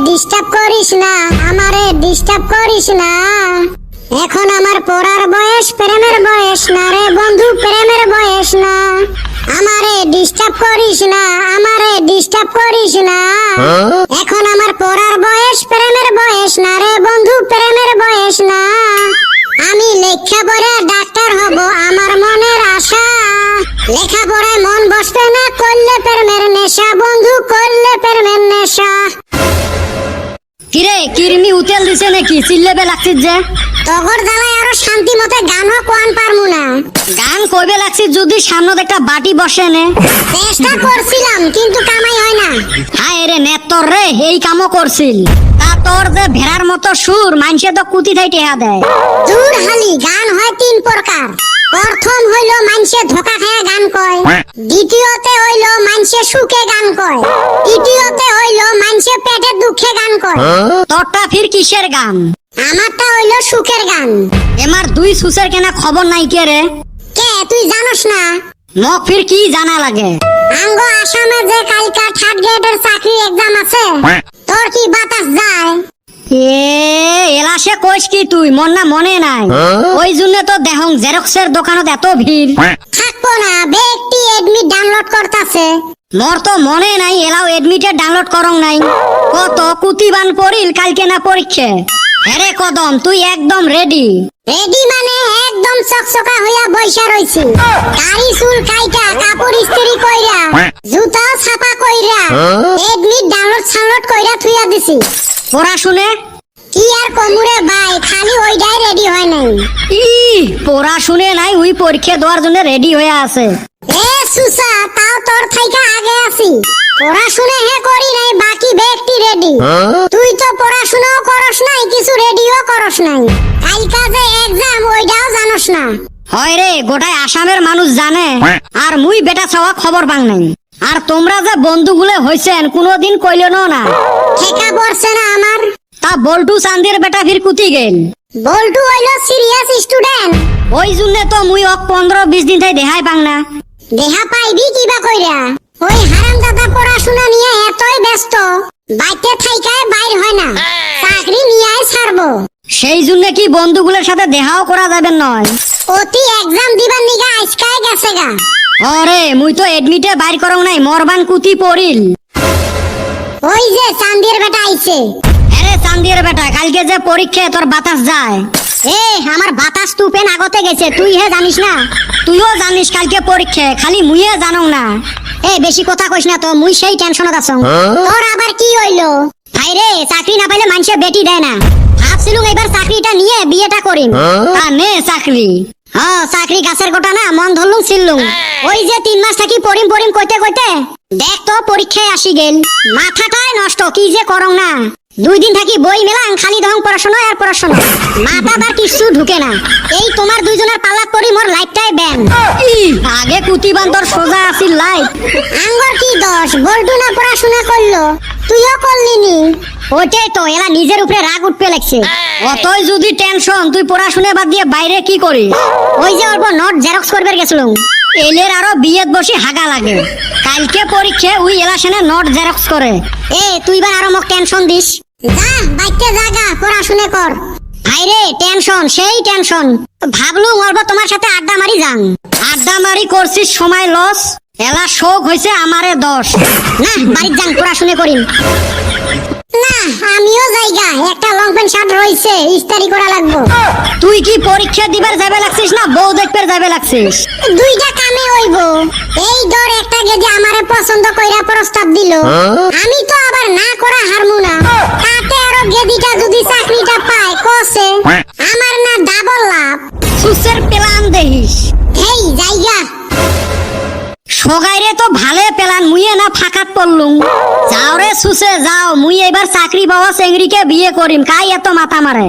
Disturb করিস না, আমারে ডিস্টার্ব করিস না। এখন আমার পড়ার বয়স, প্রেমের বয়স না রে বন্ধু, প্রেমের বয়স না। আমারে ডিস্টার্ব করিস না, আমারে ডিস্টার্ব করিস না। এখন আমার পড়ার বয়স, প্রেমের বয়স না রে বন্ধু, প্রেমের বয়স না। আমি লেখাপড়া ডাক্তার হব, আমার মনের আশা। লেখাপড়ায় মন বসবে না, করলে প্রেমের নেশা বন্ধু, করলে প্রেমের নেশা। কিরে কিরমি উতেল দিছে নাকি? চিল্লেবে লাগছিস যে। তগর জ্বালায় আরো শান্তি মতে গানও কোয়ান পারমু না। গান কইবে লাগছিস যদি সামনে একটা বাটি বসে নে। চেষ্টা করছিলাম কিন্তু কামাই হয় না। হায় রে নেতর রে, এই কামও করছিল। তা তোর যে ভেড়ার মতো সুর, মানুষে তো কুতি থাই টেহা দেয়। দূর হালি, গান হয় তিন প্রকার। প্রথম হইল মানুষে ধোকা খায়া গান কয়, দ্বিতীয়তে হইল মানুষে সুখে গান কয়, তৃতীয়তে হইল মানুষে পেটে দুঃখে গান কয়। তোরটা ফির কিসের গান? আমারটা হইল সুখের গান। এমার দুই সুসের কেনা খবর নাই কে রে? কে তুই জানোস না? মক ফির কি জানা লাগে? আঙ্গ আসামে যে কালকা থার্ড গ্রেডের চাকরি এক্সাম আছে, তোর কি বাতাস যায়? এলাসে কইস কি তুই? মন না মনে নাই, ওই জন্য তো দেহং জেরক্সের দোকানত এত ভিড়। থাকবো না, ব্যক্তি এডমিট ডাউনলোড করতাছে। মোর তো মনে নাই এলাও এডমিটে ডাউনলোড করং নাই। কত কুতিবান পড়িল কালকে না পরীক্ষা। আরে কদম তুই একদম রেডি? রেডি মানে একদম চকচকা হইয়া বইসা রইছি। দাড়ি চুল কাইটা, কাপড় ইস্ত্রি কইরা, জুতা ছাপা কইরা, এডমিট ডাউনলোড কইরা থুইয়া দিছি। পড়াশুনে কি আর কমুরে ভাই, খালি ওইটাই রেডি হয় নাই। পড়াশুনে নাই, ওই পরীক্ষা দেওয়ার জন্য রেডি হয়ে আছে। এ সুসা, তাও তোর থাইকা আগে আছি। পড়াশুনে হে করি নাই, বাকি ব্যক্তি রেডি। তুই তো পড়াশুনাও করস নাই, কিছু রেডিও করস নাই। কালকা যে এক্সাম ওইটাও জানোস না। হয় রে, গোটায় আসামের মানুষ জানে, আর মুই বেটা ছাওয়া খবর পাং নাই। আর তোমরা যে বন্ধুগুলো হইছেন কোনোদিন কইলেন না। ঠেকা পড়ছে না আমার। তা বল্টু চান্দের বেটা ফির কুতি গেল। বল্টু হইল সিরিয়াস স্টুডেন্ট। ওই জন্য তো মুই 15-20 দিন থেকে দেখাই পাং না। দেহা পাইবি কিবা কইরা? ওই হারামজাদা পড়াশোনা নিয়ে এতই ব্যস্ত, বাইতে থাইকায় বাইর হয় না। চাকরি নিয়েই ছাড়বো। সেই জন্য কি বন্ধুগুলোর সাথে দেখাও করা যাবে নয়? অতি এক্সাম দিবার নিগা আজকাই গেছে গা। আরে মুই তো এডমিটে বাইর করং নাই, মরবান কুতি পড়িল। ওই যে চান্দির বেটা আইছে। আরে চান্দির বেটা, কালকে যে পরীক্ষা তোর বাতাস যায়। এ আমার বাতাস তুপেন আগতে গেছে, তুই হে জানিস না? তুইও জানিস কালকে পরীক্ষা, খালি মুইয়ে জানং না। এই বেশি কথা কইস না তো, মুই সেই টেনশনত আছং। তোর আবার কি হইলো? ভাই রে, চাকরি না পাইলে মানুষে বেটি দেয় না। ভাবছিলুম এবার চাকরিটা নিয়ে বিয়েটা করিম। তা নে চাকরি। হ্যাঁ, চাকরি গাছের গোটা না, মন ধরলুম ছিললুম। ওই যে 3 মাস থাকি পড়িম পড়িম কইতে কইতে দেখ তো পরীক্ষায় আসি গেল। মাথাটাই নষ্ট, কি যে করং না। 2 দিন থাকি বই মেলাং, খালি দহং পড়াশোনা আর পড়াশোনা, মাথা আর কিছু ঢুকে না। এই তোমার দুইজনের পাল্লাত পড়ি মোর লাইফটাই ব্যান। আগে কুতিবান তোর সোজা আছিল লাইফ। আঙ্গর কি দোষ? বল্টু না পড়াশোনা করলো, তুইও করলি নি। ওইটাই তো, এরা নিজের উপরে রাগ উঠতে লাগছে। অতই যদি টেনশন, তুই পড়াশুনে বাদ দিয়ে বাইরে কি করিস? ওই যে অল্প নোট জেরক্স করবার গেছিলাম। এলের আরো বিয়েত বসে হাগা লাগে। কালকে পরীক্ষা উই এলাশনে নোট জেরক্স করে। তুই বার আরো মোক টেনশন দিস। যা বাইতে জাগা, পড়াশুনে কর। ভাইরে টেনশন, সেই টেনশন। ভাবলুম অল্প তোমার সাথে আড্ডা মারি যান। আড্ডা মারি করছিস সময় লস, এলা শোক হয়েছে আমারে 10। না বাড়ির যান, পড়াশুনে করিম। না আমিও যাইগা, একটা লং প্যান্ট শার্ট রইছে, ইস্তারি করা লাগবো। তুই কি পরীক্ষা দিবার যাবে লাগছিস না বউ দেখবার যাবে লাগছিস? দুইটা কামে হইব। এই ধর একটা গেদি আমারে পছন্দ কইরা প্রস্তাব দিল, আমি তো আবার না করা হারমু না। তাতে আরো গেদিটা যদি চাকরিটা পায় কসে, আমার না ডাবল লাভ। সুসের প্ল্যান দেখিস। এই যাইগা। সগাইরে তো ভালে পেলান, মুইয়ে না ফাঁকাত পড়লুম। যাও রে সুসে যাও, মুই এবার চাকরি পাওয়া চেংড়িকে বিয়ে করিম, কাই এত মাথা মারে।